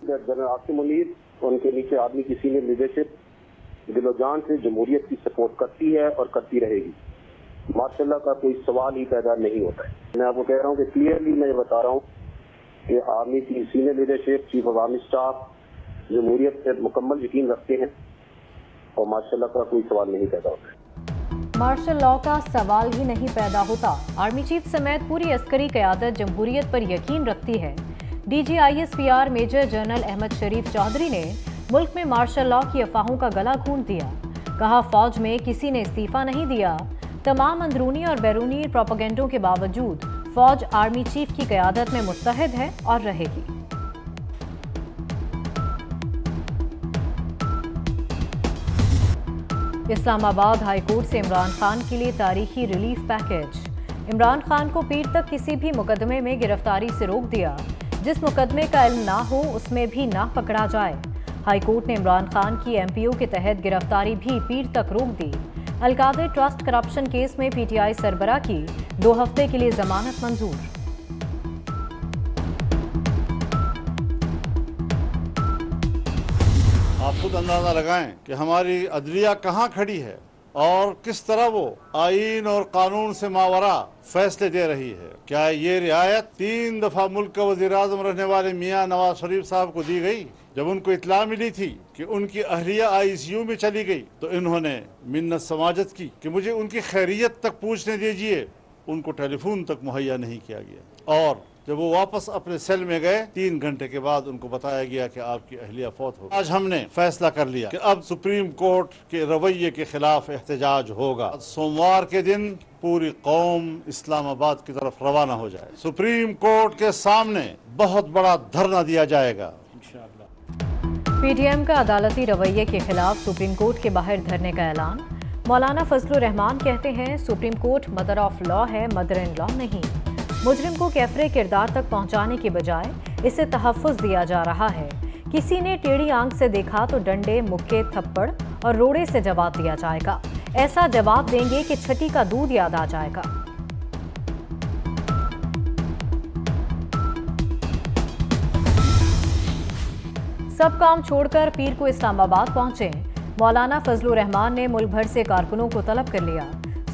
General Asim Munir और उनके नीचे आर्मी की सीनियर लीडरशिप दिलोजान से जमहूरियत की सपोर्ट करती है और करती रहेगी। माशाल्लाह का कोई सवाल ही पैदा नहीं होता है। मैं आपको कह रहा हूँ कि क्लियरली मैं ये बता रहा हूँ कि आर्मी की senior leadership, chief of army staff जमहूरियत से मुकम्मल यकीन रखते हैं और माशाल्लाह का कोई सवाल नहीं पैदा होता है। मार्शल लॉ का सवाल ही नहीं पैदा होता। आर्मी चीफ समेत पूरी अस्करी क़यादत जमहूरियत पर यकीन रखती है। DGISPR मेजर जनरल अहमद शरीफ चौधरी ने मुल्क में मार्शल लॉ की अफवाहों का गला घोंट दिया। कहा, फौज में किसी ने इस्तीफा नहीं दिया। तमाम अंदरूनी और बैरूनी प्रोपेगेंडों के बावजूद फौज आर्मी चीफ की क़यादत में मुत्तहिद है और रहेगी। इस्लामाबाद हाई कोर्ट से इमरान खान के लिए तारीखी रिलीफ पैकेज। इमरान खान को पीर तक किसी भी मुकदमे में गिरफ्तारी से रोक दिया। जिस मुकदमे का इल्म ना हो उसमें भी ना पकड़ा जाए। हाई कोर्ट ने इमरान खान की MPO के तहत गिरफ्तारी भी पीर तक रोक दी। अलकादर ट्रस्ट करप्शन केस में PTI सरबराह की 2 हफ्ते के लिए जमानत मंजूर। आप खुद अंदाजा लगाएं कि हमारी अदलिया कहां खड़ी है और किस तरह वो आईन और कानून से मावरा फैसले दे रही है। क्या ये रियायत 3 दफा मुल्क का वज़ीर-ए-आज़म रहने वाले मियां नवाज शरीफ साहब को दी गई? जब उनको इत्तला मिली थी कि उनकी अहलिया ICU में चली गई तो इन्होंने मिन्नत समाजत की कि मुझे उनकी खैरियत तक पूछने दीजिए। उनको टेलीफोन तक मुहैया नहीं किया गया और जब वो वापस अपने सेल में गए 3 घंटे के बाद उनको बताया गया कि आपकी अहलिया फौत हो गई। आज हमने फैसला कर लिया कि अब सुप्रीम कोर्ट के रवैये के खिलाफ एहतजाज होगा। सोमवार के दिन पूरी कौम इस्लामाबाद की तरफ रवाना हो जाए। सुप्रीम कोर्ट के सामने बहुत बड़ा धरना दिया जाएगा। PTM का अदालती रवैये के खिलाफ सुप्रीम कोर्ट के बाहर धरने का ऐलान। मौलाना फजलुर रहमान कहते हैं, supreme court mother of law है, मदर इन लॉ नहीं। मुजरिम को कैफरे किरदार तक पहुंचाने के बजाय इसे तहफ़्फ़ुज़ दिया जा रहा है। किसी ने टेढ़ी आंख से देखा तो डंडे, मुक्के, थप्पड़ और रोड़े से जवाब दिया जाएगा। ऐसा जवाब देंगे कि छठी का दूध याद आ जाएगा। सब काम छोड़कर पीर को इस्लामाबाद पहुंचे। मौलाना फजलुर रहमान ने मुल्क भर से कारकुनों को तलब कर लिया।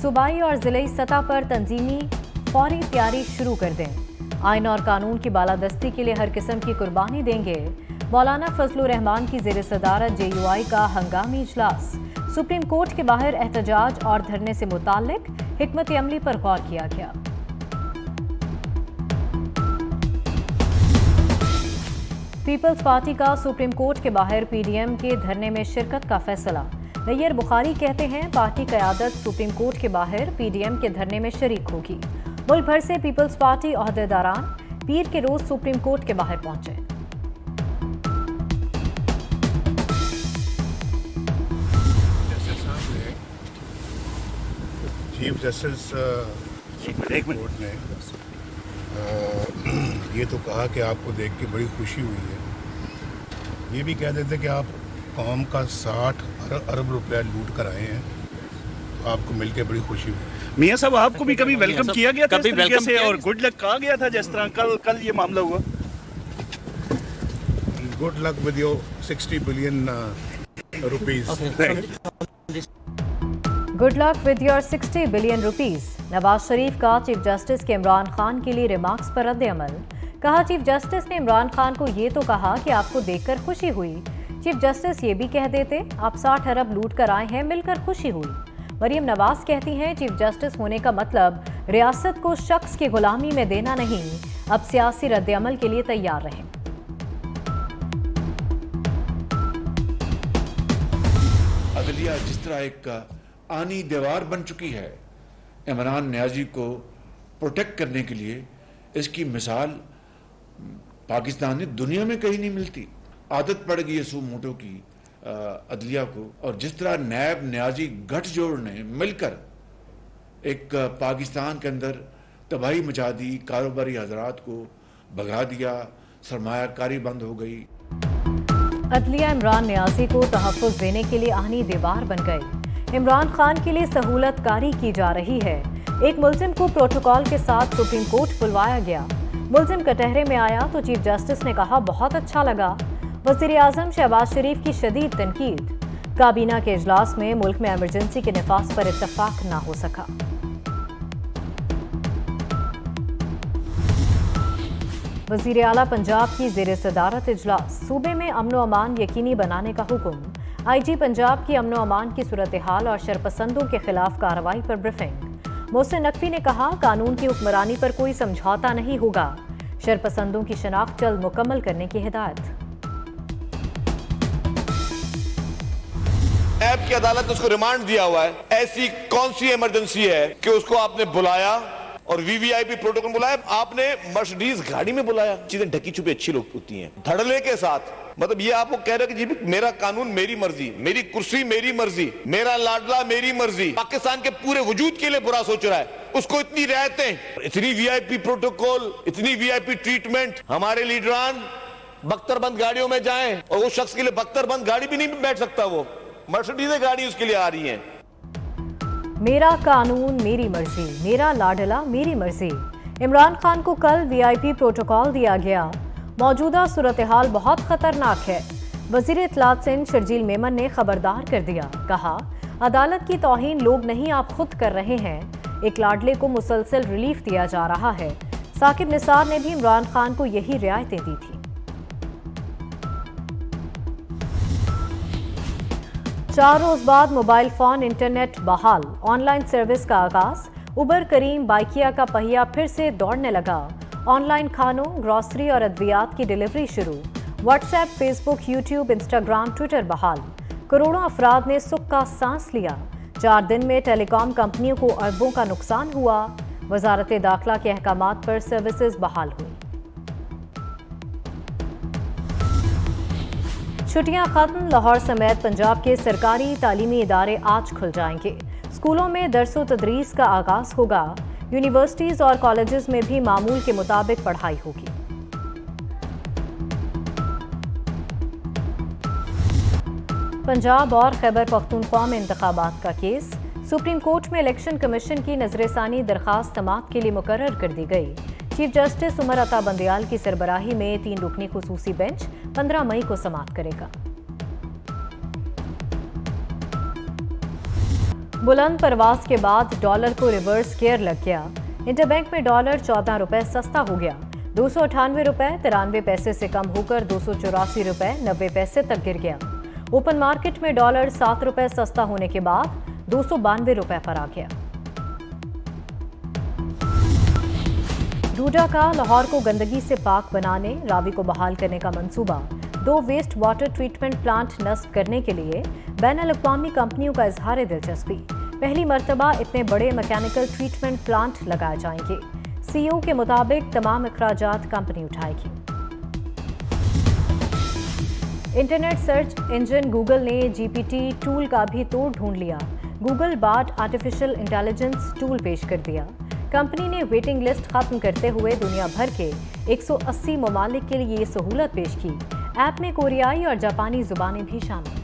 सूबाई और जिले सतह पर तंजीमी फौरी तैयारी शुरू कर दें। आइन और कानून की बालादस्ती के लिए हर किस्म की कुर्बानी देंगे। मौलाना फजलुर रहमान की ज़ेर सदारत JUI का हंगामी इजलास। सुप्रीम कोर्ट के बाहर एहतजाज और धरने से मुताल्लिक हिकमत अमली पर गौर किया गया। पीपल्स पार्टी का सुप्रीम कोर्ट के बाहर PDM के धरने में शिरकत का फैसला। नैयर बुखारी कहते हैं, पार्टी क़यादत सुप्रीम कोर्ट के बाहर PDM के धरने में शरीक होगी। मुल्क भर से पीपल्स पार्टी ओहदेदारान पीर के रोज सुप्रीम कोर्ट के बाहर पहुंचे। चीफ जस्टिस कोर्ट ने ये तो कहा कि आपको देख के बड़ी खुशी हुई है। ये भी कह देते कि आप कौम का 60 अरब रुपया लूट कर आए हैं, तो आपको मिलके बड़ी खुशी हुई। मियां साहब, आपको भी कभी वेलकम किया गया था इस तरीके से और गुड लक कहा गया था जिस तरह कल ये मामला हुआ? Good luck with your 60 billion rupees. Good luck with your 60 billion rupees. Nawaz Sharif का चीफ जस्टिस के इमरान खान के लिए रिमार्क्स पर रद्द अमल। कहा, चीफ जस्टिस ने इमरान खान को ये तो कहा कि आपको देखकर खुशी हुई। चीफ जस्टिस ये भी कह देते आप 60 अरब लूट कर आए हैं, मिलकर खुशी हुई। मरियम नवाज कहती हैं, चीफ जस्टिस होने का मतलब रियासत को शख्स की गुलामी में देना नहीं, अब सियासी रद्द-ए-अमल के लिए तैयार रहें। अदलिया जिस तरह एक आनी दीवार बन चुकी है इमरान नियाजी को प्रोटेक्ट करने के लिए, इसकी मिसाल पाकिस्तान में दुनिया में कहीं नहीं मिलती। आदत पड़ गई है सू मोटो की अदलिया को, और जिस तरह नैब न्याजी गठजोड़ ने मिलकर एक पाकिस्तान के अंदर तबाही मचा दी, कारोबारी हजरात को भगा दिया, सरमायाकारी बंद हो गई। अदलिया इमरान नियाजी को तहफ़्फ़ुज़ देने के लिए आहनी दीवार बन गई। इमरान खान के लिए सहूलत कारी की जा रही है। एक मुल्जिम को प्रोटोकॉल के साथ सुप्रीम कोर्ट बुलवाया गया। मुल्जिम कटहरे में आया तो चीफ जस्टिस ने कहा बहुत अच्छा लगा। वज़ीर आज़म शहबाज शरीफ की शदीद तनकीद। काबीना के इजलास में मुल्क में इमरजेंसी के नफाज पर इत्तफाक ना हो सका। वज़ीर आला पंजाब की ज़ेर सदारत इजलास। सूबे में अमन व अमान यकीनी बनाने का हुक्म। IG पंजाब की अमन व अमान की सूरत हाल और शरपसंदों के खिलाफ कार्रवाई पर ब्रीफिंग। मोहसिन नकवी ने कहा, कानून की हुक्मरानी पर कोई समझौता नहीं होगा। शरपसंदों की शनाख्त जल्द मुकम्मल करने की हिदायत। नैब की अदालत ने उसको रिमांड दिया हुआ है। ऐसी कौन सी इमरजेंसी है कि उसको आपने बुलाया और VVIP प्रोटोकॉल बुलाया, आपने मर्सिडीज गाड़ी में बुलाया। चीजें ढकी छुपी अच्छी लोग होती हैं, धड़ल्ले के साथ। मतलब ये आपको कह रहे कि जी मेरा कानून मेरी मर्जी, मेरी कुर्सी मेरी मर्जी, मेरा लाडला मेरी मर्जी। पाकिस्तान के पूरे वजूद के लिए बुरा सोच रहा है, उसको इतनी रियायतें, इतनी VIP प्रोटोकॉल, इतनी VIP ट्रीटमेंट। हमारे लीडरान बख्तरबंद गाड़ियों में जाएं और उस शख्स के लिए बख्तरबंद गाड़ी भी नहीं बैठ सकता, वो मर्सिडीज गाड़ी उसके लिए आ रही है। मेरा कानून मेरी मर्जी, मेरा लाडला मेरी मर्जी। इमरान खान को कल VIP प्रोटोकॉल दिया गया। मौजूदा सूरत हाल बहुत खतरनाक है। वजीर इत्तलात सिंध शर्जील मेमन ने खबरदार कर दिया। कहा, अदालत की तौहीन लोग नहीं आप खुद कर रहे हैं। एक लाडले को मुसलसल रिलीफ दिया जा रहा है। साकिब निसार ने भी इमरान खान को यही रियायतें दी थी। 4 रोज बाद मोबाइल फोन इंटरनेट बहाल। ऑनलाइन सर्विस का आगाज। उबर करीम बाइकिया का पहिया फिर से दौड़ने लगा। ऑनलाइन खानों, ग्रॉसरी और अद्वियात की डिलीवरी शुरू। WhatsApp, Facebook, YouTube, Instagram, Twitter बहाल। करोड़ों अफराद ने सुख का सांस लिया। 4 दिन में टेलीकॉम कंपनियों को अरबों का नुकसान हुआ। वजारत दाखिला के अहकामात पर सर्विसेज बहाल हुई। छुट्टियां खत्म। लाहौर समेत पंजाब के सरकारी तालीमी इदारे आज खुल जाएंगे। स्कूलों में दरसो तदरीस का आगाज होगा। यूनिवर्सिटीज और कॉलेजेस में भी मामूल के मुताबिक पढ़ाई होगी। पंजाब और खैबर पख्तूनख्वा में इंतखाबात का केस। सुप्रीम कोर्ट में इलेक्शन कमीशन की नजरसानी दरखास्त समाअत के लिए मुकर्रर कर दी गई। चीफ जस्टिस उमर अता बंदियाल की सरबराही में 3 रुकनी खुसूसी बेंच 15 मई को समाअत करेगा। बुलंद परवास के बाद डॉलर को रिवर्स गियर लग गया। इंटरबैंक में डॉलर 14 रुपए सस्ता हो गया। 298 रुपए 93 पैसे से कम होकर 284 रुपए 90 पैसे तक गिर गया। ओपन मार्केट में डॉलर 7 रुपए सस्ता होने के बाद 292 रुपए पर आ गया। डूडा का लाहौर को गंदगी से पाक बनाने, रावी को बहाल करने का मंसूबा। 2 वेस्ट वाटर ट्रीटमेंट प्लांट नस्ब करने के लिए बैनुल-अक़वामी कंपनियों का इजहार दिलचस्पी। पहली मर्तबा इतने बड़े मैकेनिकल ट्रीटमेंट प्लांट लगाए जाएंगे। CEO के मुताबिक तमाम अखराजात कंपनी उठाएगी। इंटरनेट सर्च इंजन गूगल ने GPT टूल का भी तोड़ ढूंढ लिया। Google Bard artificial intelligence tool पेश कर दिया। कंपनी ने वेटिंग लिस्ट खत्म करते हुए दुनिया भर के 180 ममालिक के लिए ये सहूलत पेश की। ऐप में कोरियाई और जापानी जुबानें भी शामिल।